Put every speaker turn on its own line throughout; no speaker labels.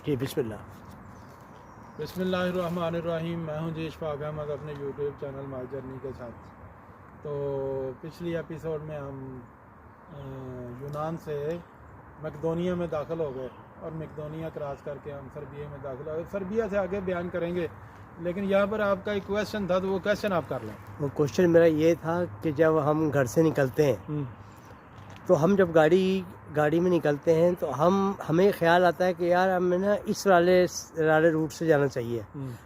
جی بسم اللہ.
بسم اللہ الرحمن الرحیم. میں ہوں جی اشفاق احمد اپنے یوٹیوب چینل مائی جرنی کے ساتھ. تو پچھلی ایپیسوڈ میں ہم یونان سے مقدونیہ میں داخل ہو گئے اور مقدونیہ کراس کر کے ہم سربیا میں داخل ہو گئے. سربیا سے آگے بیان کریں گے، لیکن یہاں پر آپ کا ایک کویشچن تھا، تو وہ کویشچن آپ کر لیں.
وہ کوشچن میرا یہ تھا کہ جب ہم گھر سے نکلتے ہیں تو ہم جب گاڑی میں نکلتے ہیں تو ہمیں خیال آتا ہے کہ یار ہمیں نا اس والے روٹ سے جانا چاہیے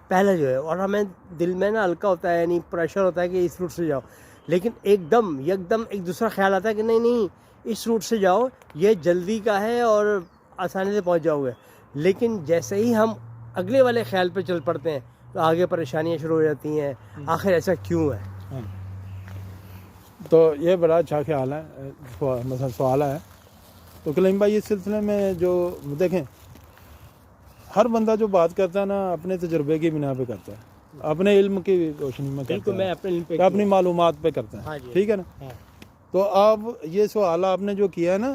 پہلے جو ہے، اور ہمیں دل میں نا ہلکا ہوتا ہے، یعنی پریشر ہوتا ہے کہ اس روٹ سے جاؤ. لیکن ایک دم ایک دوسرا خیال آتا ہے کہ نہیں اس روٹ سے جاؤ، یہ جلدی کا ہے اور آسانی سے پہنچ جاؤ گے. لیکن جیسے ہی ہم اگلے والے خیال پہ چل پڑتے ہیں تو آگے پریشانیاں شروع ہو جاتی ہیں. آخر ایسا کیوں ہے؟
تو یہ بڑا اچھا خیال ہے، مثلا سوال ہے. تو کلیم بھائی اس سلسلے میں جو دیکھیں، ہر بندہ جو بات کرتا ہے نا اپنے تجربے کی بنا پہ کرتا ہے، اپنے علم کی روشنی میں کرتا
بالکل،
ہے،
میں اپنے علم پہ
اپنی معلومات پہ کرتا ہے. ٹھیک ہے نا؟ تو آپ یہ سوال آپ نے جو کیا ہے نا،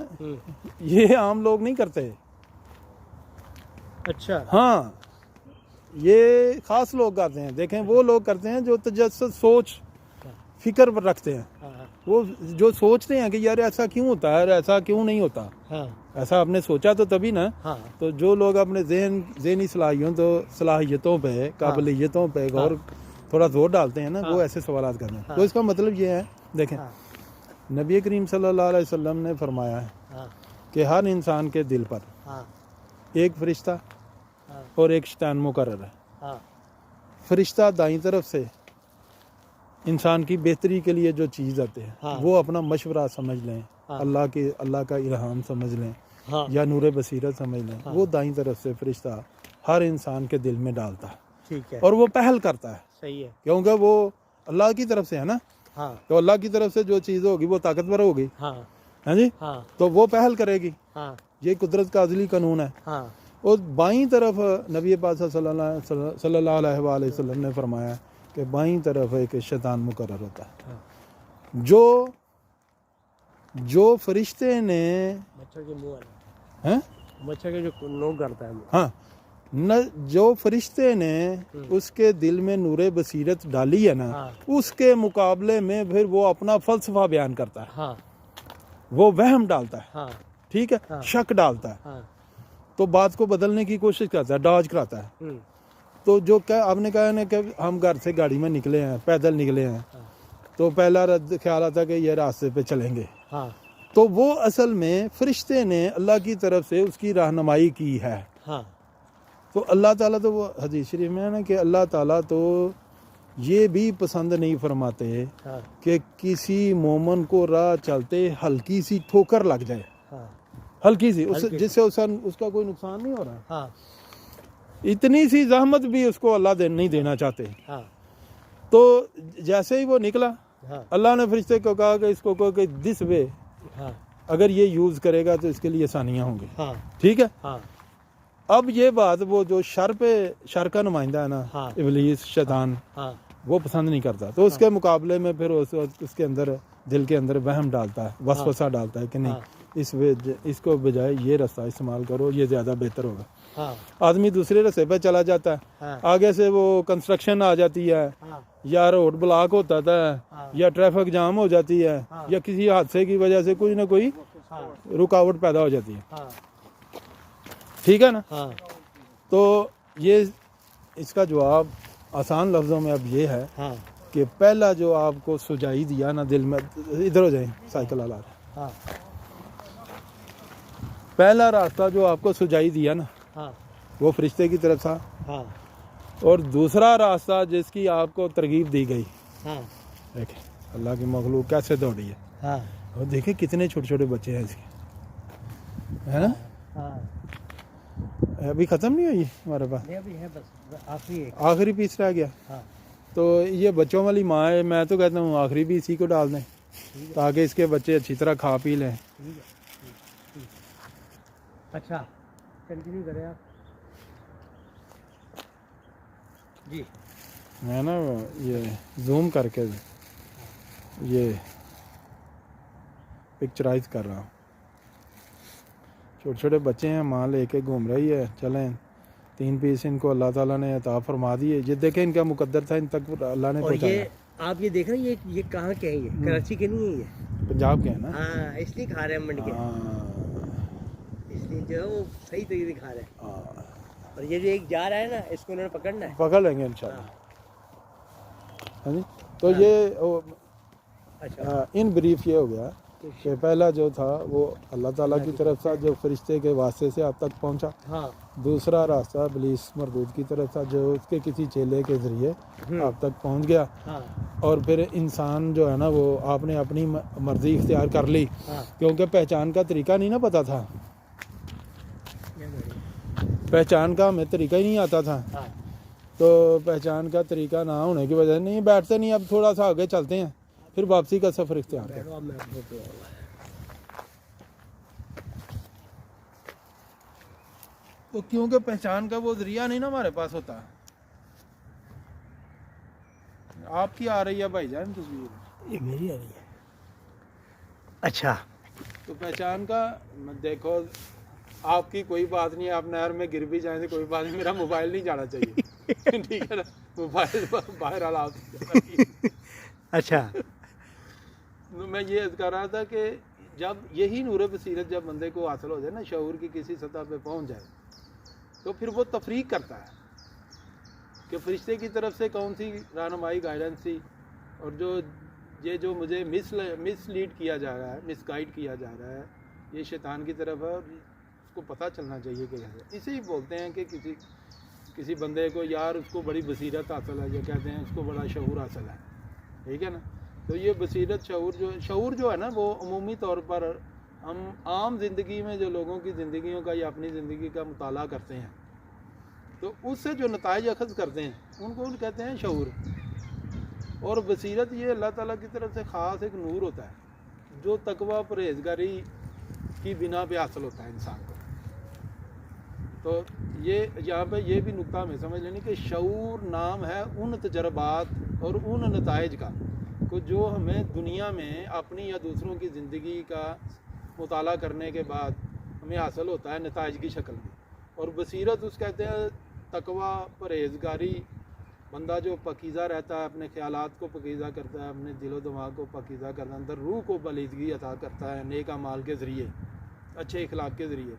یہ عام لوگ نہیں کرتے.
اچھا.
ہاں، یہ خاص لوگ کرتے ہیں. دیکھیں، وہ لوگ کرتے ہیں جو تجسس، سوچ، فکر پر رکھتے ہیں. وہ جو سوچتے ہیں کہ یار ایسا کیوں ہوتا ہے، ایسا کیوں نہیں ہوتا، ایسا آپ نے سوچا تو تبھی نا. تو جو لوگ اپنے ذہنی صلاحیتوں پہ، قابلیتوں پہ تھوڑا زور ڈالتے ہیں نا، وہ ایسے سوالات کرتے ہیں. تو اس کا مطلب یہ ہے، دیکھیں، نبی کریم صلی اللہ علیہ وسلم نے فرمایا ہے کہ ہر انسان کے دل پر ایک فرشتہ اور ایک شیطان مقرر ہے. فرشتہ دائیں طرف سے انسان کی بہتری کے لیے جو چیز آتے ہیں، وہ اپنا مشورہ سمجھ لیں، اللہ کا الہام سمجھ لیں یا نور بصیرت سمجھ لیں، وہ دائیں طرف سے فرشتہ ہر انسان کے دل میں ڈالتا ہے اور وہ پہل کرتا ہے.
صحیح ہے،
کیونکہ وہ اللہ کی طرف سے ہے نا. تو اللہ کی طرف سے جو چیز ہوگی وہ طاقتور ہوگی. ہاں جی، تو وہ پہل کرے گی. یہ قدرت کا ازلی قانون ہے. اور بائیں طرف نبی پاک صلی اللہ علیہ وآلہ وسلم نے فرمایا کہ بائیں طرف ایک شیطان مقرر ہوتا ہے. جو فرشتے نے
مچھر کے جو نوک کرتا ہے،
ہاں، جو فرشتے نے اس کے دل میں نور بصیرت ڈالی ہے نا، اس کے مقابلے میں پھر وہ اپنا فلسفہ بیان کرتا ہے. وہ وہم ڈالتا ہے، ٹھیک ہے، شک ڈالتا ہے، تو بات کو بدلنے کی کوشش کرتا ہے، ڈاج کراتا ہے. تو جو آپ نے کہا نا کہ ہم گھر سے گاڑی میں نکلے ہیں، پیدل نکلے ہیں، تو پہلا خیال آتا ہے کہ یہ راستے پہ چلیں گے. تو وہ اصل میں فرشتے نے اللہ کی طرف سے اس کی رہنمائی کی ہے. تو اللہ تعالیٰ تو وہ حدیث شریف میں ہے نا کہ اللہ تعالیٰ تو یہ بھی پسند نہیں فرماتے کہ کسی مومن کو راہ چلتے ہلکی سی ٹھوکر لگ جائے، ہلکی سی، جس سے اس کا کوئی نقصان نہیں ہو رہا. اتنی سی زحمت بھی اس کو اللہ نہیں دینا چاہتے. تو جیسے ہی وہ نکلا، اللہ نے فرشتے کو کہا کہ اس کو کہو کہ دس وے اگر یہ یوز کرے گا تو اس کے لیے آسانیاں ہوں گی. ٹھیک ہے. اب یہ بات وہ جو شر کا نمائندہ ہے نا، ابلیس، شیطان، وہ پسند نہیں کرتا. تو اس کے مقابلے میں پھر اس کے اندر، دل کے اندر وہم ڈالتا ہے، وسوسہ ڈالتا ہے کہ نہیں، اس کو بجائے یہ راستہ استعمال کرو، یہ زیادہ بہتر ہوگا. آدمی دوسرے راستے پہ چلا جاتا ہے، آگے سے وہ کنسٹرکشن آ جاتی ہے، یا روڈ بلاک ہوتا ہے، یا ٹریفک جام ہو جاتی ہے، یا کسی حادثے کی وجہ سے کوئی نہ کوئی رکاوٹ پیدا ہو جاتی ہے. ٹھیک ہے نا. تو یہ اس کا جواب آسان لفظوں میں اب یہ ہے کہ پہلا جو آپ کو سجائی دیا نا دل میں، ادھر ہو جائیں سائیکل والا، پہلا راستہ جو آپ کو سجائی دیا نا، وہ فرشتے کی طرف تھا. اور دوسرا راستہ جس کی آپ کو ترغیب دی گئی، دیکھیں اللہ کی مخلوق کیسے دوڑی ہے. اور دیکھیں کتنے چھوٹے چھوٹے بچے ہیں اس کے، ہے نا. ابھی ختم نہیں ہوئی ہمارے پاس، آخری پیس رہ گیا. تو یہ بچوں والی ماں ہے، میں تو کہتا ہوں آخری بھی اسی کو ڈال دیں تاکہ اس کے بچے اچھی طرح کھا پی لیں.
اچھا، کنٹینیو کریں آپ جی.
میں نا یہ زوم کر کے یہ پکچرائز کر رہا ہوں. چھوٹے چھوٹے بچے ہیں، ماں لے کے گھوم رہی ہے، چلیں 3 پیس ان کو اللہ تعالیٰ نے عطا فرما دیے. یہ دیکھیں ان کا مقدر تھا, ان تک اللہ نے
اور
پہنچایا.
یہ آپ یہ دیکھ رہے ہیں یہ کہاں کے ہیں؟ یہ کراچی کے نہیں ہیں, یہ
پنجاب کے ہیں نا.
ہاں اس لیے کھا رہے ہیں منڈ کے, اس لیے جو ہے وہ صحیح طریقے سے کھا رہے ہیں. اور یہ جو ایک جا رہا ہے نا اس کو انہوں نے پکڑنا ہے,
پکڑ لیں گے انشاءاللہ. ہاں جی. تو یہ ان بریف یہ ہو گیا کہ پہلا جو تھا وہ اللہ تعالیٰ کی طرف سے جو فرشتے کے واسطے سے آپ تک پہنچا. دوسرا راستہ ابلیس مردود کی طرف تھا جو اس کے کسی چیلے کے ذریعے آپ تک پہنچ گیا. اور پھر انسان جو ہے نا وہ آپ نے اپنی مرضی اختیار کر لی, کیونکہ پہچان کا طریقہ نہیں نا پتا تھا, پہچان کا ہمیں طریقہ ہی نہیں آتا تھا. تو پہچان کا طریقہ نہ ہونے کی وجہ سے نہیں بیٹھتے, نہیں اب تھوڑا سا آگے چلتے ہیں پھر واپسی کا سفر اختیار کریں. تو کیونکہ پہچان کا وہ ذریعہ نہیں نا ہمارے پاس ہوتا. آپ کی آ رہی ہے بھائی جان تصویر؟
یہ میری آ رہی ہے. اچھا
تو پہچان کا دیکھو, آپ کی کوئی بات نہیں, آپ نہر میں گر بھی جائیں تو کوئی بات نہیں, میرا موبائل نہیں جانا چاہیے. ٹھیک ہے نا, موبائل باہر آ.
اچھا
میں یہ عرض کر رہا تھا کہ جب یہی نور بصیرت جب بندے کو حاصل ہو جائے نا, شعور کی کسی سطح پہ پہنچ جائے, تو پھر وہ تفریق کرتا ہے کہ فرشتے کی طرف سے کون سی رہنمائی گائیڈنس تھی, اور جو مجھے مس لیڈ کیا جا رہا ہے, مس گائیڈ کیا جا رہا ہے, یہ شیطان کی طرف ہے. اور اس کو پتہ چلنا چاہیے کہ اسے ہی بولتے ہیں کہ کسی بندے کو یار اس کو بڑی بصیرت حاصل ہے, جو کہتے ہیں اس کو بڑا شعور حاصل ہے. ٹھیک ہے نا. تو یہ بصیرت شعور جو ہے نا وہ عمومی طور پر ہم عام زندگی میں جو لوگوں کی زندگیوں کا یا اپنی زندگی کا مطالعہ کرتے ہیں تو اس سے جو نتائج اخذ کرتے ہیں ان کو کہتے ہیں شعور. اور بصیرت یہ اللہ تعالیٰ کی طرف سے خاص ایک نور ہوتا ہے جو تقویٰ پرہیزگاری کی بنا پہ حاصل ہوتا ہے انسان کو. تو یہ یہاں پہ یہ بھی نقطہ ہمیں سمجھ لینی کہ شعور نام ہے ان تجربات اور ان نتائج کا کو جو ہمیں دنیا میں اپنی یا دوسروں کی زندگی کا مطالعہ کرنے کے بعد ہمیں حاصل ہوتا ہے نتائج کی شکل میں. اور بصیرت اس کہتے ہیں تقویٰ پرہیزگاری, بندہ جو پاکیزہ رہتا ہے, اپنے خیالات کو پاکیزہ کرتا ہے, اپنے دل و دماغ کو پاکیزہ کرتا ہے, اندر روح کو بلیدگی عطا کرتا ہے نیک اعمال کے ذریعے, اچھے اخلاق کے ذریعے.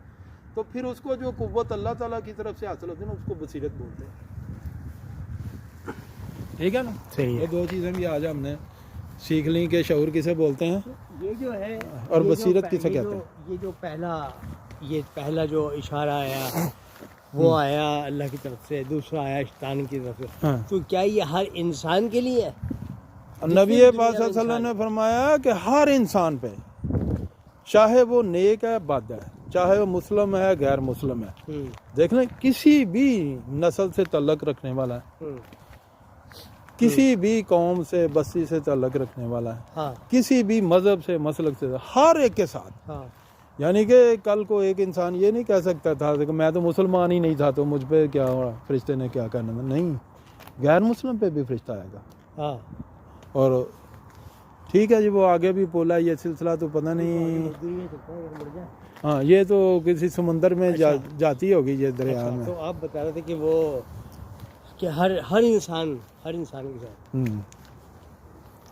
تو پھر اس کو جو قوت اللہ تعالیٰ کی طرف سے حاصل ہوتی ہے نا اس کو بصیرت بولتے ہیں. ٹھیک ہے نا. یہ دو چیزیں بھی آج ہم نے سیکھ لیں کہ شعور کسے بولتے ہیں
یہ جو ہے,
اور بصیرت کسے کہتے ہیں.
یہ جو پہلا جو اشارہ آیا وہ آیا اللہ کی طرف سے, دوسرا آیا شیطان کی طرف سے. تو کیا یہ ہر انسان کے لیے ہے؟
نبی پاک صلی اللہ علیہ وسلم نے فرمایا کہ ہر انسان پہ, چاہے وہ نیک ہے بد ہے, چاہے وہ مسلم ہے غیر مسلم ہے, دیکھ لیں کسی بھی نسل سے تعلق رکھنے والا ہے, کسی بھی قوم سے بستی سے تعلق رکھنے والا ہے, کسی بھی مذہب سے مسلک سے, ہر ایک کے ساتھ. یعنی کہ کل کو ایک انسان یہ نہیں کہہ سکتا تھا کہ میں تو مسلمان ہی نہیں تھا تو مجھ پہ کیا ہوا, فرشتے نے کیا کرنا تھا. نہیں, غیر مسلم پہ بھی فرشتہ آئے گا. اور ٹھیک ہے جی, وہ آگے بھی بولا یہ سلسلہ تو پتہ نہیں. ہاں یہ تو کسی سمندر میں جاتی ہوگی یہ دریا میں.
تو آپ بتا رہے تھے کہ وہ کہ ہر انسان کے ساتھ,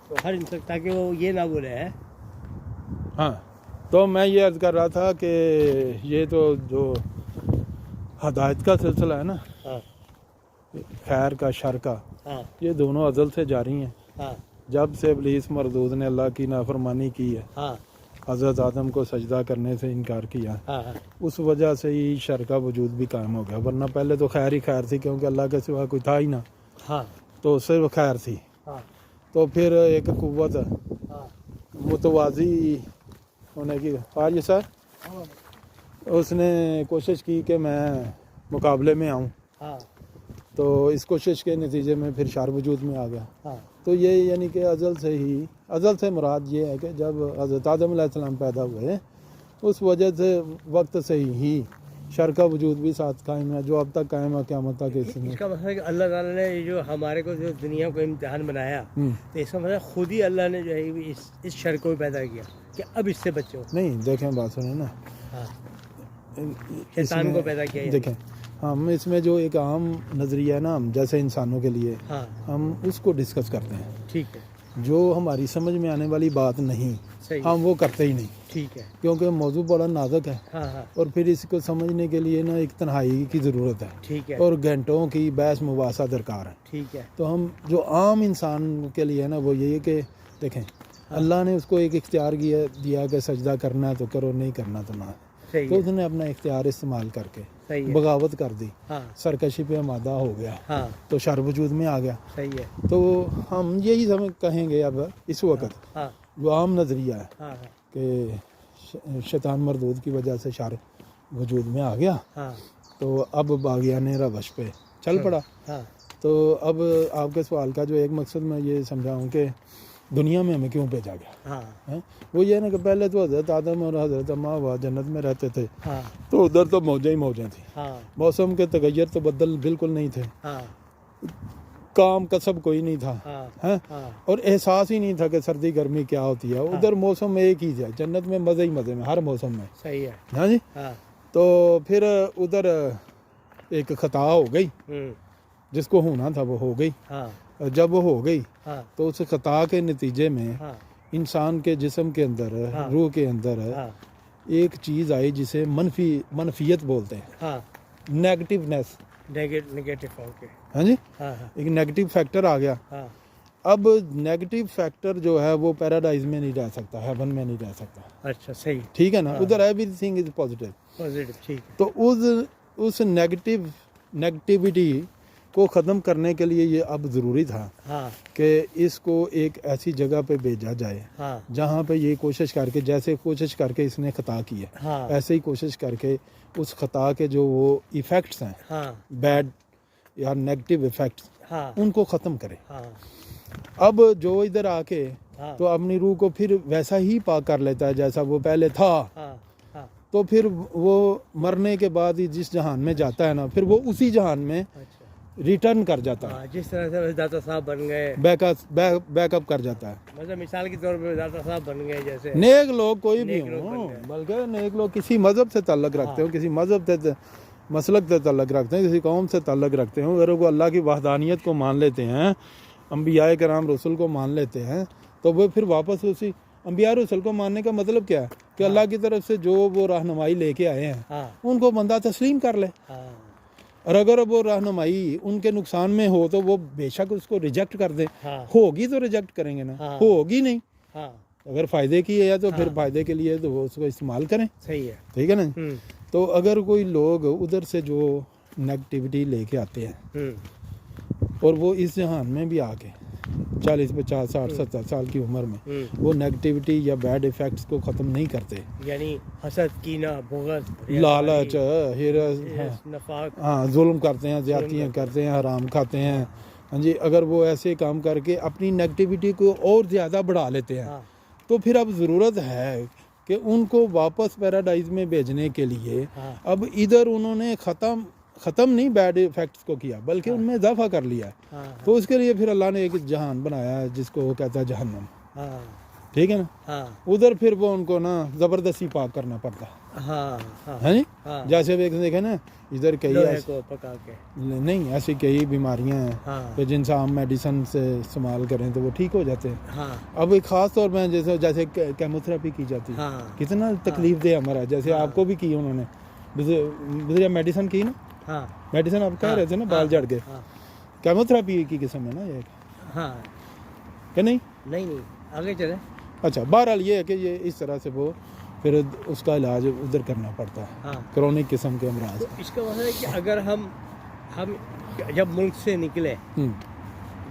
تو ہر انسان, تاکہ وہ یہ نہ بولے ہے.
ہاں تو میں یہ عرض کر رہا تھا کہ یہ تو جو ہدایت کا سلسلہ ہے نا, خیر کا شر کا, یہ دونوں ازل سے جاری ہیں. جب سے ابلیس مردود نے اللہ کی نافرمانی کی ہے, حضرت آدم کو سجدہ کرنے سے انکار کیا, اس وجہ سے ہی شر کا وجود بھی قائم ہو گیا. ورنہ پہلے تو خیر ہی خیر تھی, کیونکہ اللہ کے سوا کوئی تھا ہی نہ, تو صرف خیر تھی. تو پھر ایک قوت متوازی ہونے کی آج سر اس نے کوشش کی کہ میں مقابلے میں آؤں, تو اس کوشش کے نتیجے میں پھر شر وجود میں آ گیا. تو یہ یعنی کہ ازل سے مراد یہ ہے کہ جب حضرت آدم علیہ السلام پیدا ہوئے اس وجہ سے وقت سے ہی شر کا وجود بھی ساتھ قائم ہے, جو اب تک قائم ہے قیامت تک. اس
کا مطلب ہے کہ اللہ تعالیٰ نے جو ہمارے کو جو دنیا کو امتحان بنایا, تو اس کا مطلب خود ہی اللہ نے جو ہے اس شر کو پیدا کیا کہ اب اس سے بچو.
نہیں دیکھیں بات سنیں نا,
شیطان کو پیدا کیا.
دیکھیں ہم اس میں جو ایک عام نظریہ ہے نا، ہم جیسے انسانوں کے لیے
ہاں
ہم اس کو ڈسکس کرتے ہیں.
ٹھیک ہے.
جو ہماری سمجھ میں آنے والی بات نہیں
صحیح.
ہم وہ کرتے ہی نہیں.
ٹھیک ہے.
کیونکہ موضوع بڑا نازک ہے.
ہاں ہاں.
اور پھر اس کو سمجھنے کے لیے نا ایک تنہائی کی ضرورت ہے.
ٹھیک ہے.
اور گھنٹوں کی بحث مباحثہ درکار ہے.
ٹھیک ہے.
تو ہم جو عام انسان کے لیے نا وہ یہ ہے کہ دیکھیں اللہ نے اس کو ایک اختیار دیا کہ سجدہ کرنا ہے تو کرو، نہیں کرنا تو نہ. تو اس نے اپنا اختیار استعمال کر کے بغاوت کر دی، سرکشی پہ آمادہ ہو گیا، تو شر وجود میں آ گیا.
صحیح ہے.
تو ہم یہی کہیں گے اب اس وقت جو عام نظریہ ہے کہ شیطان مردود کی وجہ سے شر وجود میں آ گیا، تو اب باغیان روش پہ چل پڑا. تو اب آپ کے سوال کا جو ایک مقصد میں یہ سمجھا ہوں کہ دنیا میں ہمیں کیوں بھیجا گیا، وہ یہ نا کہ پہلے تو حضرت آدم اور حضرت حوا جنت میں رہتے تھے، تو ادھر تو موجیں ہی موجیں تھیں، موسم کے تغیر تو بدل بالکل نہیں تھے، کام کسب کوئی نہیں تھا، اور احساس ہی نہیں تھا کہ سردی گرمی کیا ہوتی ہے. ادھر موسم ایک ہی ہے، جنت میں مزے ہی مزے میں ہر موسم میں.
صحیح ہے.
ہاں جی. تو پھر ادھر ایک خطا ہو گئی، جس کو ہونا تھا وہ ہو گئی. جب وہ ہو گئی تو اس خطا کے نتیجے میں انسان کے جسم کے اندر، روح کے اندر ایک چیز آئی جسے منفیت بولتے ہیں، نیگیٹیونیس. ہاں جی. ایک نیگیٹو فیکٹر آ گیا. اب نیگیٹو فیکٹر جو ہے وہ پیراڈائز میں نہیں رہ سکتا، ہیون میں نہیں رہ سکتا.
اچھا صحیح.
ٹھیک ہے نا. ادھر ایوری تھنگ از پازیٹیو.
ٹھیک.
تو اس نیگیٹیوٹی کو ختم کرنے کے لیے یہ اب ضروری تھا کہ اس کو ایک ایسی جگہ پہ بھیجا جائے جہاں پہ یہ کوشش کر کے، جیسے کوشش کر کے اس نے خطا کی ہے، ایسے ہی کوشش کر کے اس خطا کے جو وہ ایفیکٹس ہیں، بیڈ یا نیگیٹو ایفیکٹس، ان کو ختم کرے. اب جو ادھر آ کے تو اپنی روح کو پھر ویسا ہی پاک کر لیتا ہے جیسا وہ پہلے تھا. تو پھر وہ مرنے کے بعد ہی جس جہان میں جاتا ہے نا، پھر وہ اسی جہان میں ریٹرن کر جاتا ہے.
جس طرح سے داتا صاحب بن گئے،
بیک اپ کر جاتا ہے.
مطلب مثال کے طور پہ داتا صاحب بن گئے، جیسے
نیک لوگ کوئی بھی ہوں، بلکہ نیک لوگ کسی مذہب سے تعلق رکھتے ہوں، کسی مذہب سے مسلک سے تعلق رکھتے ہیں، کسی قوم سے تعلق رکھتے ہوں، اگر وہ اللہ کی وحدانیت کو مان لیتے ہیں، انبیاء کرام رسول کو مان لیتے ہیں، تو وہ پھر واپس اسی انبیاء رسول کو ماننے کا مطلب کیا ہے کہ اللہ کی طرف سے جو وہ رہنمائی لے کے آئے ہیں ان کو بندہ تسلیم کر لے. اور اگر وہ رہنمائی ان کے نقصان میں ہو تو وہ بے شک اس کو ریجیکٹ کر دیں. ہوگی تو ریجیکٹ کریں گے نا، ہوگی نہیں. اگر فائدے کی ہے تو پھر فائدے کے لیے تو وہ اس کو استعمال کریں.
صحیح ہے.
ٹھیک ہے نا. تو اگر کوئی لوگ ادھر سے جو نیگیٹیوٹی لے کے آتے ہیں اور وہ اس جہان میں بھی آ کے 40 50 60 70 سال کی عمر میں وہ نیگیٹیوٹی یا بیڈ ایفیکٹس کو ختم نہیں کرتے،
یعنی حسد، کینہ، بغض،
لالچ، نفاق، ظلم کرتے ہیں، زیادتیاں کرتے ہیں، حرام کھاتے ہیں، ہاں جی، اگر وہ ایسے کام کر کے اپنی نیگیٹیوٹی کو اور زیادہ بڑھا لیتے ہیں تو پھر اب ضرورت ہے کہ ان کو واپس پیراڈائز میں بھیجنے کے لیے اب ادھر انہوں نے ختم نہیں بیڈ ایفیکٹس کو کیا بلکہ ان میں اضافہ کر لیا ہے. تو اس کے لیے پھر اللہ نے ایک جہان بنایا ہے جس کو وہ کہتا ہے جہنم. ٹھیک ہے نا. ادھر پھر وہ ان کو نا زبردستی پاک کرنا پڑتا ہے جی. جیسے دیکھیں نا ادھر کئی نہیں ایسی کئی بیماریاں ہیں کہ جن سے ہم میڈیسن سے استعمال کریں تو وہ ٹھیک ہو جاتے ہیں. اب ایک خاص طور پہ جیسے کیموتھراپی کی جاتی ہے، کتنا تکلیف دہ ہمارا، جیسے آپ کو بھی کی انہوں نے میڈیسن کی نا، میڈیسن آپ کہہ رہے تھے نا بال جڑ کے، کیموتھراپی کی قسم ہے نا یہ، کہ نہیں
آگے چلے.
اچھا، بہرحال یہ ہے کہ یہ اس طرح سے وہ پھر اس کا علاج ادھر کرنا پڑتا ہے، کرونک قسم کے امراض.
اس کا مطلب ہے کہ اگر ہم جب ملک سے نکلے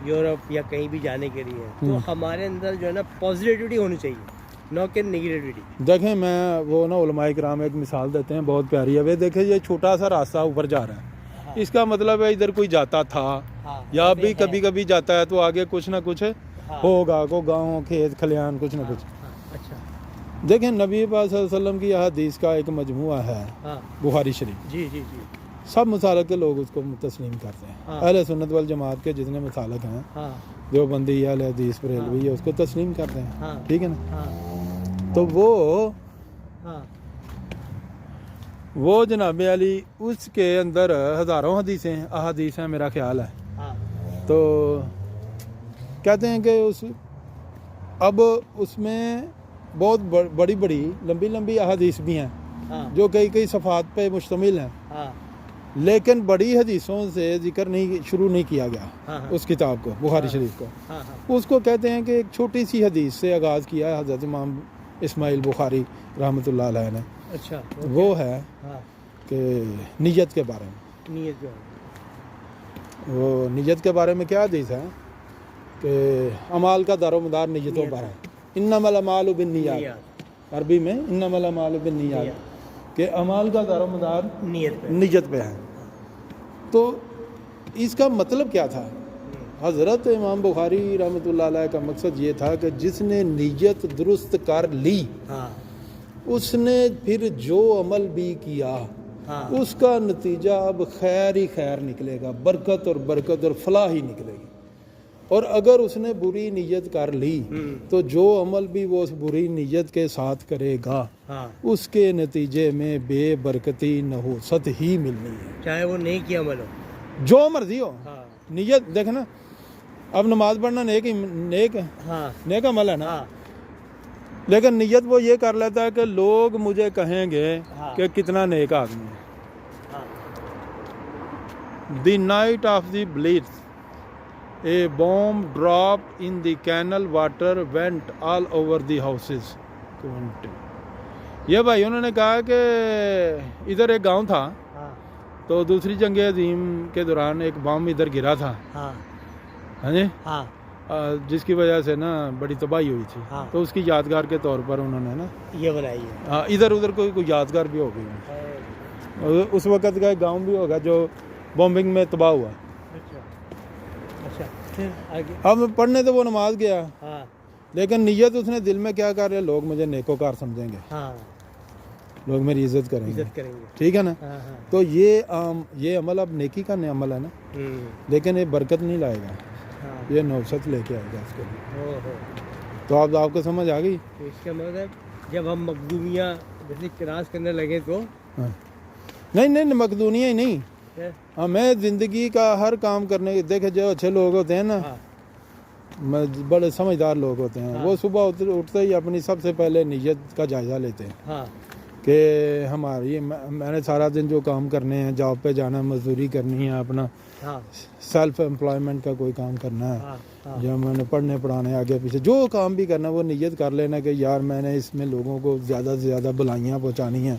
یورپ یا کہیں بھی جانے کے لیے تو ہمارے اندر جو ہے نا پازیٹیوٹی ہونی چاہیے، نہ کہ نیگیٹیوٹی. دیکھیں
میں وہ نا علماء کرام ایک مثال دیتے ہیں بہت پیاری ہے. وہ دیکھیں یہ چھوٹا سا راستہ اوپر جا رہا ہے، اس کا مطلب ہے ادھر کوئی جاتا تھا یا بھی کبھی کبھی جاتا ہے تو آگے کچھ نہ کچھ ہوگا، کو گاؤں کھیت کھلیان کچھ نہ کچھ. دیکھیں نبی پاک صلی اللہ علیہ وسلم کی حدیث کا ایک مجموعہ ہے بخاری شریف.
جی جی جی.
سب مسالک کے لوگ اس کو تسلیم کرتے ہیں. اہل سنت والجماعت کے جتنے مسالک ہیں، دیوبندی، اہل حدیث، بریلوی، اس کو تسلیم کرتے ہیں. ٹھیک ہے نا. تو وہ وہ جناب علی اس کے اندر ہزاروں حدیثیں ہیں، احادیث ہیں میرا خیال ہے. تو کہتے ہیں کہ اب اس میں بہت بڑی بڑی لمبی لمبی احادیث بھی ہیں جو کئی صفحات پہ مشتمل ہیں، لیکن بڑی حدیثوں سے ذکر شروع نہیں کیا گیا اس کتاب کو، بخاری شریف کو. اس کو کہتے ہیں کہ ایک چھوٹی سی حدیث سے آغاز کیا ہے حضرت امام اسماعیل بخاری رحمۃ اللہ علیہ نے. اچھا، وہ ہے کہ نیت کے بارے میں. وہ نیت کے بارے میں کیا حدیث ہے کہ اعمال کا دار و مدار نیتوں پر ہے. انما الاعمال بالنیات، عربی میں انما الاعمال بالنیات، کہ اعمال کا دار و مدار نیت پہ ہے. تو اس کا مطلب کیا تھا؟ حضرت امام بخاری رحمۃ اللہ علیہ کا مقصد یہ تھا کہ جس نے نیت درست کر لی اس نے پھر جو عمل بھی کیا اس کا نتیجہ اب خیر ہی خیر نکلے گا، برکت اور فلاح ہی نکلے گی. اور اگر اس نے بری نیت کر لی تو جو عمل بھی وہ اس بری نیت کے ساتھ کرے گا اس کے نتیجے میں بے برکتی نحوست ہی ملنی ہے،
چاہے وہ نیک عمل ہو،
جو مرضی ہو. نیت دیکھنا، اب نماز پڑھنا نیک عمل ہے نا، لیکن نیت وہ یہ کر لیتا ہے کہ لوگ مجھے کہیں گے کہ کتنا نیک آدمی ہے. The knight of the blade a bomb drop in the canal water went all over the houses. یہ بھائی انہوں نے کہا کہ ادھر ایک گاؤں تھا تو دوسری جنگ عظیم کے دوران ایک بم ادھر گرا تھا، ہاں جی، جس کی وجہ سے نا بڑی تباہی ہوئی تھی. تو اس کی یادگار کے طور پر انہوں نے نا یہ بنائی ہے. ادھر ادھر کوئی یادگار بھی ہو گئی. اس وقت کا ایک گاؤں بھی ہوگا جو بومبنگ میں تباہ ہوا. اب پڑھنے تو وہ نماز گیا، لیکن نیت اس نے دل میں کیا کر رہے، لوگ مجھے نیکوکار سمجھیں گے، لوگ میری عزت کریں گے، ٹھیک ہے نا. تو یہ عمل اب نیکی کا عمل ہے نا، لیکن یہ برکت نہیں لائے گا، یہ نوست لے کے آئے گا اس کے لیے. تو آپ کو سمجھ آ گئی.
اس کا مطلب جب ہم مقدومیاں جیسے کراس کرنے لگے تو
نہیں مقدونیاں ہی نہیں، ہمیں زندگی کا ہر کام کرنے، دیکھے جو اچھے لوگ ہوتے ہیں نا، بڑے سمجھدار لوگ ہوتے ہیں، وہ صبح اٹھتے ہی اپنی سب سے پہلے نیت کا جائزہ لیتے ہیں کہ ہماری میں نے سارا دن جو کام کرنے ہیں، جاب پہ جانا ہے، مزدوری کرنی ہے، اپنا سیلف امپلائمنٹ کا کوئی کام کرنا ہے، یا میں نے پڑھنے پڑھانے آگے پیچھے جو کام بھی کرنا ہے وہ نیت کر لینا کہ یار میں نے اس میں لوگوں کو زیادہ سے زیادہ بھلائیاں پہنچانی ہیں،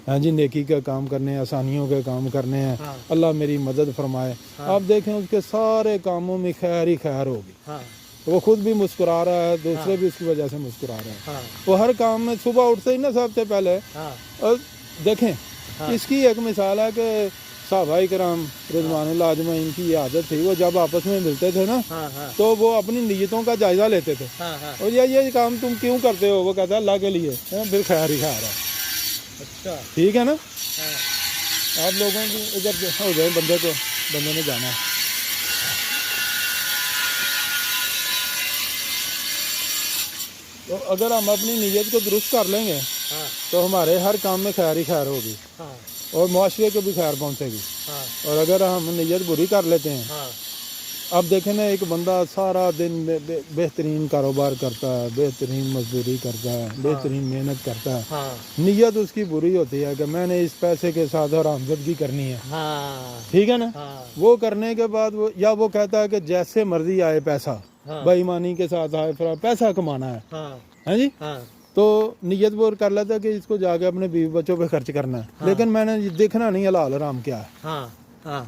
ہاں جی، نیکی کا کام کرنے ہیں، آسانیوں کے کام کرنے ہیں، اللہ میری مدد فرمائے. آپ دیکھیں اس کے سارے کاموں میں خیر ہی خیر ہوگی. وہ خود بھی مسکرا رہا ہے، دوسرے بھی اس کی وجہ سے مسکرا رہے ہیں. وہ ہر کام میں صبح اٹھتے ہی نا سب سے پہلے، اور دیکھیں اس کی ایک مثال ہے کہ صحابہ کرام رضوان اللہ اجمعین کی یہ عادت تھی، وہ جب آپس میں ملتے تھے نا تو وہ اپنی نیتوں کا جائزہ لیتے تھے. اور یہ کام تم کیوں کرتے ہو؟ وہ کہتا ہے اللہ کے لیے، پھر خیر ہی خیر ہے. اچھا ٹھیک ہے نا. آپ لوگوں کی ادھر ہو گئے، بندے نے جانا ہے. تو اگر ہم اپنی نیت کو درست کر لیں گے تو ہمارے ہر کام میں خیر ہی خیر ہوگی اور معاشرے کو بھی خیر پہنچے گی. اور اگر ہم نیت بری کر لیتے ہیں، اب دیکھیں نا، ایک بندہ سارا دن بہترین کاروبار کرتا ہے، بہترین مزدوری کرتا ہے، بہترین محنت کرتا ہے، نیت اس کی بری ہوتی ہے کہ میں نے اس پیسے کے ساتھ حرام زدگی کرنی ہے، ٹھیک ہے نا. وہ کرنے کے بعد وہ کہتا ہے کہ جیسے مرضی آئے پیسہ، بے ایمانی کے ساتھ آئے، پھر پیسہ کمانا ہے، ہاں جی. تو نیت وہ کر لیتا ہے کہ اس کو جا کے اپنے بیوی بچوں پہ خرچ کرنا ہے، لیکن میں نے دیکھنا نہیں حلال حرام کیا ہے.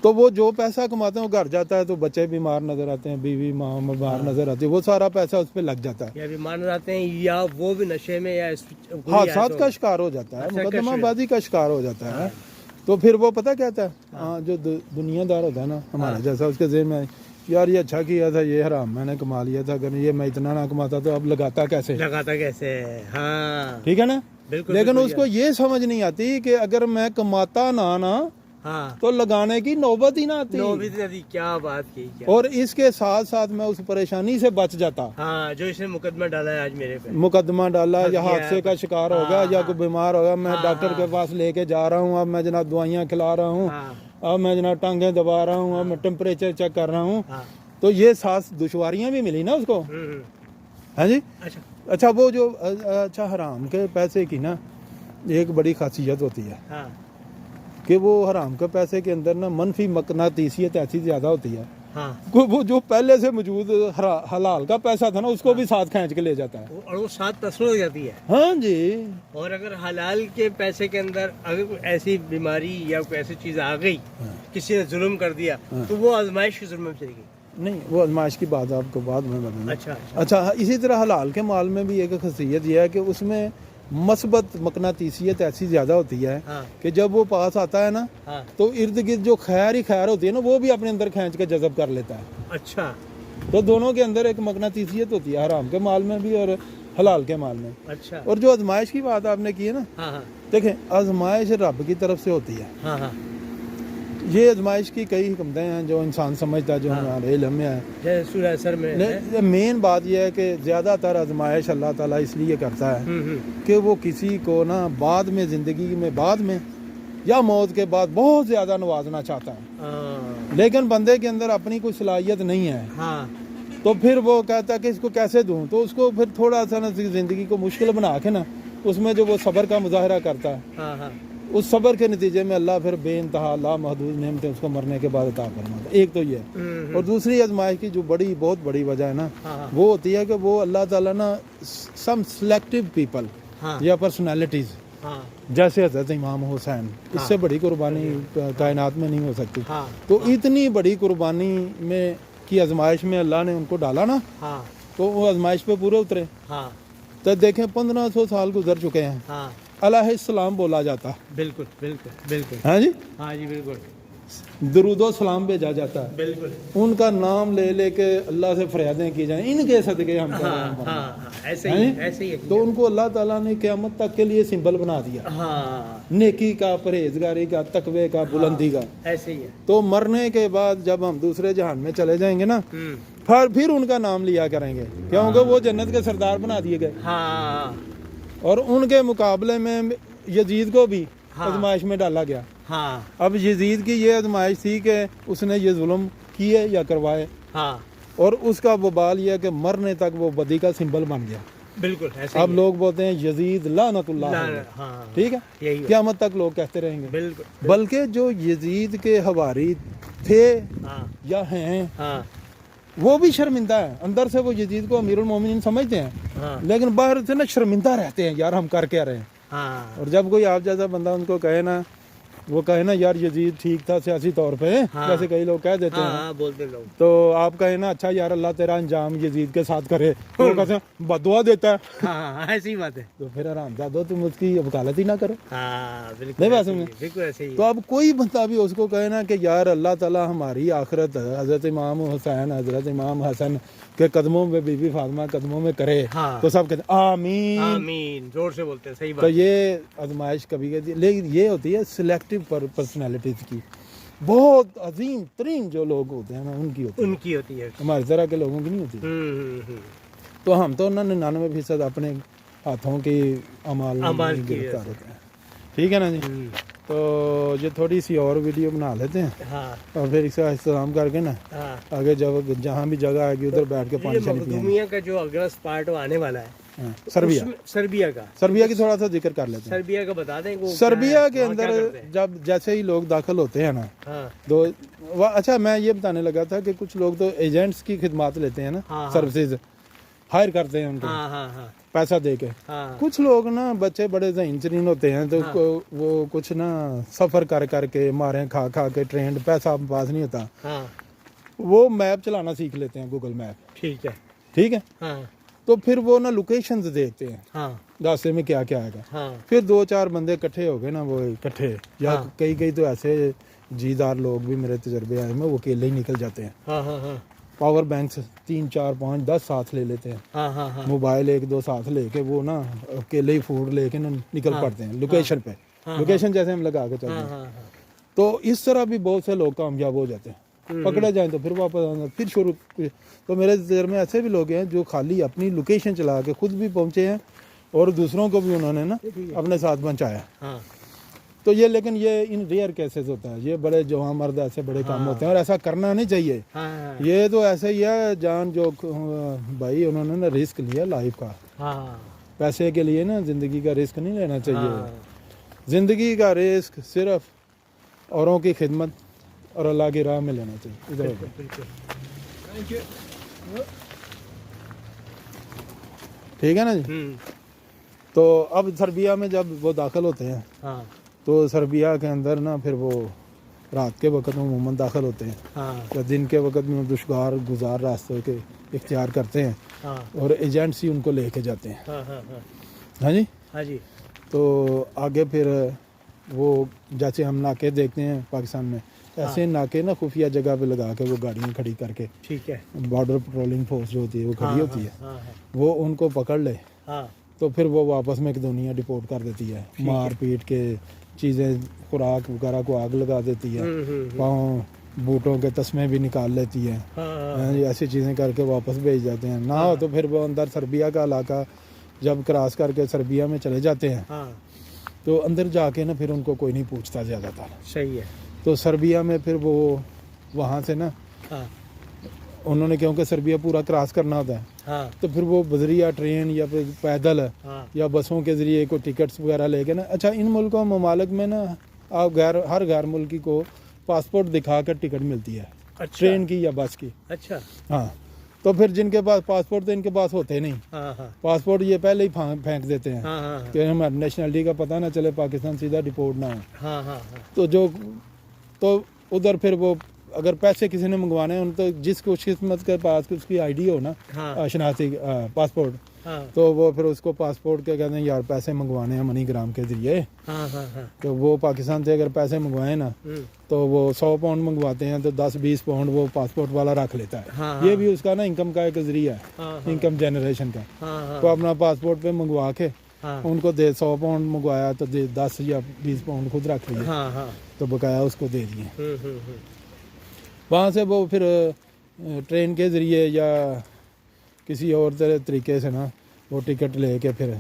تو وہ جو پیسہ کماتے ہیں وہ گھر جاتا ہے تو بچے بیمار نظر آتے ہیں، بیوی ماں بیمار نظر آتی ہے، وہ سارا پیسہ اس پہ لگ جاتا ہے،
یا بیمار نظر آتے ہیں، یا وہ بھی نشے میں یا
حادثات کا شکار ہو جاتا ہے، مقدمہ بازی کا شکار ہو جاتا ہے. تو پھر وہ پتہ کہتا ہے، جو دنیا دار ہوتا ہے نا ہمارے جیسا، اس کے ذہن میں یار یہ اچھا کیا تھا، یہ حرام میں نے کما لیا تھا، اگر یہ میں اتنا نہ کماتا تو اب لگاتا کیسے. ٹھیک ہے نا. لیکن اس کو یہ سمجھ نہیں آتی کہ اگر میں کماتا نہ
ہاں
تو لگانے کی نوبت ہی نہ آتی.
کیا بات کی کیا.
اور اس کے ساتھ ساتھ میں اس پریشانی سے بچ جاتا.
ہاں جو اس نے مقدمہ ڈالا ہے آج میرے پہ,
مقدمہ ڈالا یا حادثے کا شکار ہو گیا یا کوئی بیمار ہو گیا, میں ڈاکٹر کے پاس لے کے جا رہا ہوں, اب میں جناب دوائیاں کھلا رہا ہوں, اب میں جناب ٹانگیں دبا رہا ہوں, اب میں ٹیمپریچر چیک کر رہا ہوں, تو یہ ساتھ دشواریاں بھی ملی نا اس کو. ہاں جی. اچھا وہ جو اچھا حرام کے پیسے کی نا ایک بڑی خاصیت ہوتی ہے کہ وہ حرام کے پیسے کے اندر نا منفی مقناطیسیت ایسی زیادہ ہوتی ہے. وہ جو پہلے سے موجود حلال کا پیسہ تھا نا اس کو بھی ساتھ کھینچ کے لے جاتا ہے,
اور وہ ساتھ تصویر ہو جاتی ہے.
ہاں جی.
اور اگر حلال کے پیسے کے اندر اگر کوئی ایسی بیماری یا کوئی ایسی چیز آ گئی, کسی نے ظلم کر دیا, تو وہ آزمائش کے ظلم میں چلی گئی.
نہیں, وہ آزمائش کی بات آپ کو بعد میں بتاؤں.
اچھا.
اسی طرح حلال کے مال میں بھی ایک خاصیت یہ ہے کہ اس میں مثبت مقناطیسیت ایسی زیادہ ہوتی ہے کہ جب وہ پاس آتا ہے نا تو ارد گرد جو خیر ہی خیر ہوتی ہے نا وہ بھی اپنے اندر کھینچ کے جذب کر لیتا ہے.
اچھا.
تو دونوں کے اندر ایک مقناطیسیت ہوتی ہے, حرام کے مال میں بھی اور حلال کے مال میں.
اچھا.
اور جو آزمائش کی بات آپ نے کی ہے نا, دیکھیں آزمائش رب کی طرف سے ہوتی ہے. یہ آزمائش کی کئی حکمتیں ہیں جو انسان سمجھتا ہے, جو ہمارے علم میں ہے.
سورہ اثر میں
مین بات یہ ہے کہ زیادہ تر آزمائش اللہ تعالیٰ اس لیے کرتا ہے کہ وہ کسی کو نا بعد میں زندگی میں بعد میں یا موت کے بعد بہت زیادہ نوازنا چاہتا ہے, لیکن بندے کے اندر اپنی کوئی صلاحیت نہیں ہے. تو پھر وہ کہتا ہے کہ اس کو کیسے دوں, تو اس کو پھر تھوڑا سا نا زندگی کو مشکل بنا کے نا اس میں جو وہ صبر کا مظاہرہ کرتا ہے, اس صبر کے نتیجے میں اللہ پھر بے انتہا لامحدود نعمتیں اس کو مرنے کے بعد عطا فرماتا ہے. ایک تو یہ ہے. اور دوسری آزمائش کی جو بہت بڑی وجہ ہے نا وہ ہوتی ہے کہ وہ اللہ تعالیٰ نا سم سلیکٹیو پیپل یا پرسنالٹیز جیسے حضرت امام حسین, اس سے بڑی قربانی کائنات میں نہیں ہو سکتی. تو اتنی بڑی قربانی میں کی آزمائش میں اللہ نے ان کو ڈالا نا, تو وہ آزمائش پہ پورے اترے. تو دیکھیں 1500 سال گزر چکے ہیں, علیہ السلام بولا جاتا.
بالکل بالکل بالکل.
ہاں جی.
ہاں جی بالکل.
درود و سلام بھیجا جاتا ہے.
بالکل.
ان کا نام لے لے کے اللہ سے فریادیں کی جائیں, ان کے صدقے ہم
ایسے ہی.
تو ان کو اللہ تعالیٰ نے قیامت تک کے لیے سمبل بنا دیا, نیکی کا, پرہیزگاری کا, تقوی کا, بلندی کا. ایسے ہی ہے. تو مرنے کے بعد جب ہم دوسرے جہان میں چلے جائیں گے نا پھر ان کا نام لیا کریں گے, کیونکہ وہ جنت کے سردار بنا دیے گئے. اور ان کے مقابلے میں یزید کو بھی آزمائش میں ڈالا گیا. اب یزید کی یہ آزمائش تھی کہ اس نے یہ ظلم کیے یا کروائے, اور اس کا وبال یہ کہ مرنے تک وہ بدی کا سمبل بن گیا. بالکل. اب لوگ بولتے ہیں یزید لعنت اللہ علیہ, ٹھیک ہے, قیامت تک لوگ کہتے رہیں گے. بلکہ جو یزید کے حواری تھے یا ہیں وہ بھی شرمندہ ہیں, اندر سے وہ یزید کو امیر المومنین سمجھتے ہیں, لیکن باہر سے نا شرمندہ رہتے ہیں, یار ہم کر کے رہے ہیں. اور جب کوئی آپ جیسا بندہ ان کو کہے نا, وہ کہے نا یار یزید ٹھیک تھا سیاسی طور پہ, جیسے کئی لوگ کہہ دیتے ہیں, بولتے لوگ, تو آپ کہیں نا اچھا یار اللہ تیرا انجام یزید کے ساتھ کرے, وہ کہتے ہیں بدعا دیتا ہے. ایسی بات ہے. تو پھر حرامزادو تم اس کی وکالت ہی نہ کرو. نہیں بات سمجھے. تو اب کوئی بندہ بھی اس کو کہے نا کہ یار اللہ تعالیٰ ہماری آخرت حضرت امام حسین, حضرت امام حسن کے قدموں میں, بی بی فاطمہ قدموں میں کرے, تو سب کہتے ہیں آمین آمین, زور سے بولتے ہیں. صحیح بات. تو یہ آزمائش کبھی کہتی ہے, لیکن یہ ہوتی ہے سلیکٹیو پرسنالٹیز کی. بہت عظیم ترین جو لوگ ہوتے ہیں نا ان کی ہوتی ہے, ہماری طرح کے لوگوں کی نہیں ہوتی. تو ہم تو 99% اپنے ہاتھوں کی اعمال میں گرفتار ہوتے ہیں. ٹھیک ہے نا جی. تو یہ تھوڑی سی اور ویڈیو بنا لیتے ہیں اور پھر اس کا احترام کر کے نا آگے جب جہاں بھی جگہ آئے گی ادھر بیٹھ کے پانی شانی پیئیں. دنیا کا جو اگست پارٹ آنے والا ہے سربیا کی تھوڑا سا ذکر کر لیتے ہیں. سربیا کا بتا دیں. سربیا کے اندر جب جیسے ہی لوگ داخل ہوتے ہیں نا, تو اچھا میں یہ بتانے لگا تھا کہ کچھ لوگ تو ایجنٹس کی خدمات لیتے ہیں نا, سروسز ہائر کرتے ہیں ان کو پیسہ دے کے. کچھ لوگ نا بچے بڑے ذہین چرین ہوتے ہیں, تو وہ کچھ نا سفر کر کے مارے کھا کے ٹرینڈ, پیسہ پاس نہیں ہوتا, وہ میپ چلانا سیکھ لیتے ہیں, گوگل میپ. ٹھیک ہے. تو پھر وہ نا لوکیشنز دیکھتے ہیں راستے میں کیا کیا آئے گا. پھر 2-4 بندے اکٹھے ہو گئے نا, وہ اکٹھے, یا کئی تو ایسے جیدار لوگ بھی میرے تجربے آئے میں, وہ اکیلے ہی نکل جاتے ہیں. پاور بینکس 3, 4, 5, 10 ساتھ لے لیتے ہیں, موبائل 1-2 ساتھ لے کے وہ نا اکیلے ہی فوڈ لے کے نا نکل پڑتے ہیں لوکیشن پہ. لوکیشن جیسے ہم لگا کے چلتے ہیں. تو اس طرح بھی بہت سے لوگ کامیاب ہو جاتے ہیں، پکڑے جائیں تو پھر واپس آنا، پھر شروع۔ تو میرے ذہن میں ایسے بھی لوگ ہیں جو خالی اپنی لوکیشن چلا کے خود بھی پہنچے ہیں اور دوسروں کو بھی انہوں نے نا اپنے ساتھ پہنچایا۔ تو یہ لیکن یہ ان ریئر کیسز ہوتا ہے، یہ بڑے جوان مرد ایسے بڑے کام ہوتے ہیں اور ایسا کرنا نہیں چاہیے۔ یہ تو ایسے ہی ہے جان جو بھائی انہوں نے نا رسک لیا لائف کا، پیسے کے لیے نا زندگی کا رسک نہیں لینا چاہیے۔ زندگی کا رسک صرف اوروں کی خدمت اور اللہ کی راہ میں لینا چاہیے۔ ادھر ٹھیک ہے نا جی۔ تو اب سربیا میں جب وہ داخل ہوتے ہیں تو سربیا کے اندر نا پھر وہ رات کے وقت میں عموماً داخل ہوتے ہیں یا دن کے وقت میں دشوار گزار راستے کے اختیار کرتے ہیں اور ایجنٹس ہی ان کو لے کے جاتے ہیں۔ ہاں جی۔ تو آگے پھر وہ جیسے ہم ناکے دیکھتے ہیں پاکستان میں، ایسے ناکے نا خفیہ جگہ پہ لگا کے وہ گاڑیاں کھڑی کر کے، ٹھیک ہے، بارڈر پٹرولنگ فورس جو ہوتی ہے وہ کھڑی ہوتی ہے، وہ ان کو پکڑ لے تو پھر وہ واپس میں ایک دنیا ڈپورٹ کر دیتی ہے، مار پیٹ کے چیزیں خوراک وغیرہ کو آگ لگا دیتی ہے، پاؤں بوٹوں کے تسمے بھی نکال لیتی ہے، ایسی چیزیں کر کے واپس بھیج جاتے ہیں۔ نہ ہو تو پھر وہ اندر سربیا کا علاقہ جب کراس کر کے سربیا میں چلے جاتے ہیں تو اندر جا کے نا پھر ان کو کوئی نہیں پوچھتا زیادہ تر۔ صحیح ہے۔ تو سربیا میں پھر وہ وہاں سے نا انہوں نے کیونکہ سربیا پورا کراس کرنا ہوتا ہے تو پھر وہ بذریعہ ٹرین یا پھر پیدل یا بسوں کے ذریعے کوئی ٹکٹس وغیرہ لے کے نا، اچھا ان ملکوں ممالک میں نا آپ ہر غیر ملکی کو پاسپورٹ دکھا کر ٹکٹ ملتی ہے، ٹرین کی یا بس کی۔ اچھا ہاں، تو پھر جن کے پاس پاسپورٹ تو ان کے پاس ہوتے نہیں، پاسپورٹ یہ پہلے ہی پھینک دیتے ہیں کہ ہماری نیشنلٹی کا پتہ نہ چلے، پاکستان سیدھا ڈپورٹ نہ ہو۔ تو ادھر پھر وہ اگر پیسے کسی نے منگوانے ہیں تو جس خوش قسمت کے پاس اس کی آئی ڈی ہو نا، شناختی پاسپورٹ، تو وہ پھر اس کو پاسپورٹ کے کہتے ہیں یار پیسے منگوانے ہیں منی گرام کے ذریعے، تو وہ پاکستان سے اگر پیسے منگوائے نا تو وہ 100 پاؤنڈ منگواتے ہیں تو 10-20 پاؤنڈ وہ پاسپورٹ والا رکھ لیتا ہے۔ یہ بھی اس کا نا انکم کا ایک ذریعہ ہے، انکم جنریشن کا۔ تو اپنا پاسپورٹ پہ منگوا کے ان کو دے، 100 پاؤنڈ منگوایا تو 10 یا 20 پاؤنڈ خود رکھ لیے تو بقایا اس کو دے دیے۔ وہاں سے وہ پھر ٹرین کے ذریعے یا کسی اور طریقے سے نا وہ ٹکٹ لے کے پھر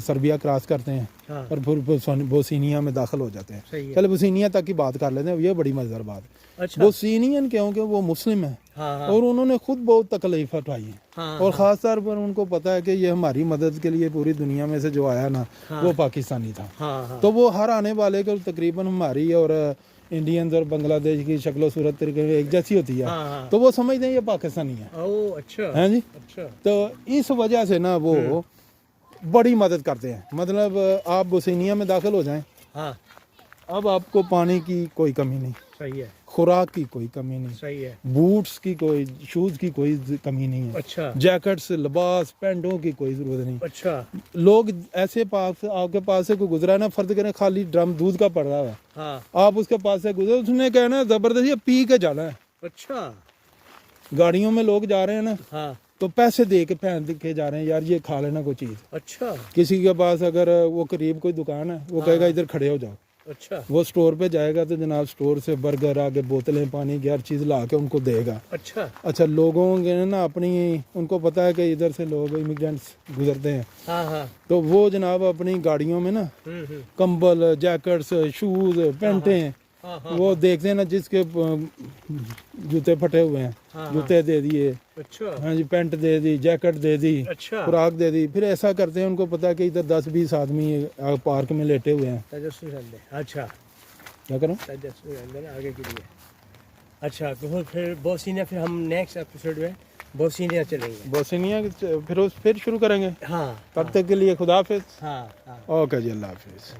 سربیا کراس کرتے ہیں اور پھر بوسنیا میں داخل ہو جاتے ہیں۔ چلے بوسنیا تک کی بات کر لیتے ہیں، یہ بڑی مزیدار بات ہے۔ بوسنین کیونکہ وہ مسلم ہیں اور انہوں نے خود بہت تکلیف اٹھائی ہے اور خاص طور پر ان کو پتہ ہے کہ یہ ہماری مدد کے لیے پوری دنیا میں سے جو آیا نا وہ پاکستانی تھا، تو وہ ہر آنے والے کو تقریباً ہماری اور انڈینز اور بنگلہ دیش کی شکل و صورت طریقے ایک جیسی ہوتی ہے، تو وہ سمجھتے ہیں یہ پاکستانی ہے۔ ہاں جی، تو اس وجہ سے نا وہ بڑی مدد کرتے ہیں۔ مطلب آپ بوسنیا میں داخل ہو جائیں، اب آپ کو پانی کی کوئی کمی نہیں، صحیح ہے، خوراک کی کوئی کمی نہیں، صحیح ہے، بوٹس کی کوئی، شوز کی کوئی کمی نہیں ہے، اچھا، جیکٹس، لباس، پینٹوں کی کوئی ضرورت نہیں، اچھا۔ لوگ ایسے پاس آپ کے پاس سے کوئی گزرا نا، فرض کریں خالی ڈرم دودھ کا پڑ رہا ہے، آپ اس کے پاس سے گزرے، اس نے کہنا زبردستی پی کے جانا ہے، اچھا۔ گاڑیوں میں لوگ جا رہے ہیں نا تو پیسے دے کے پھینک کے جا رہے ہیں، یار یہ کھا لینا کوئی چیز، اچھا۔ کسی کے پاس اگر وہ قریب کوئی دکان ہے وہ کہے گا ادھر کھڑے ہو جاؤ، اچھا، وہ سٹور پہ جائے گا تو جناب سٹور سے برگر آگے بوتلیں پانی کی ہر چیز لا کے ان کو دے گا، اچھا۔ اچھا، لوگوں کے نا اپنی ان کو پتا ہے کہ ادھر سے لوگ امیگرینٹس گزرتے ہیں تو وہ جناب اپنی گاڑیوں میں نا کمبل، جیکٹس، شوز، پینٹیں وہ دیکھتے ہیں نا، جس کے جوتے پھٹے ہوئے ہیں جوتے دے دیے، ہاں جی، پینٹ دے دی، جیکٹ دے دی، خوراک دے دی، پھر ایسا کرتے ہیں ان کو پتا ہے کہ ادھر 10-20 آدمی پارک میں لیٹے ہوئے ہیں، اچھا، کیا کروں آگے کے لیے، اچھا۔ تو پھر بوسنیا، پھر ہم نیکسٹ ایپیسوڈ میں بوسنیا چلیں گے، بوسنیا پھر شروع کریں گے، ہاں، تب تک کے لیے خدا حافظ، اوکے جی، اللہ حافظ۔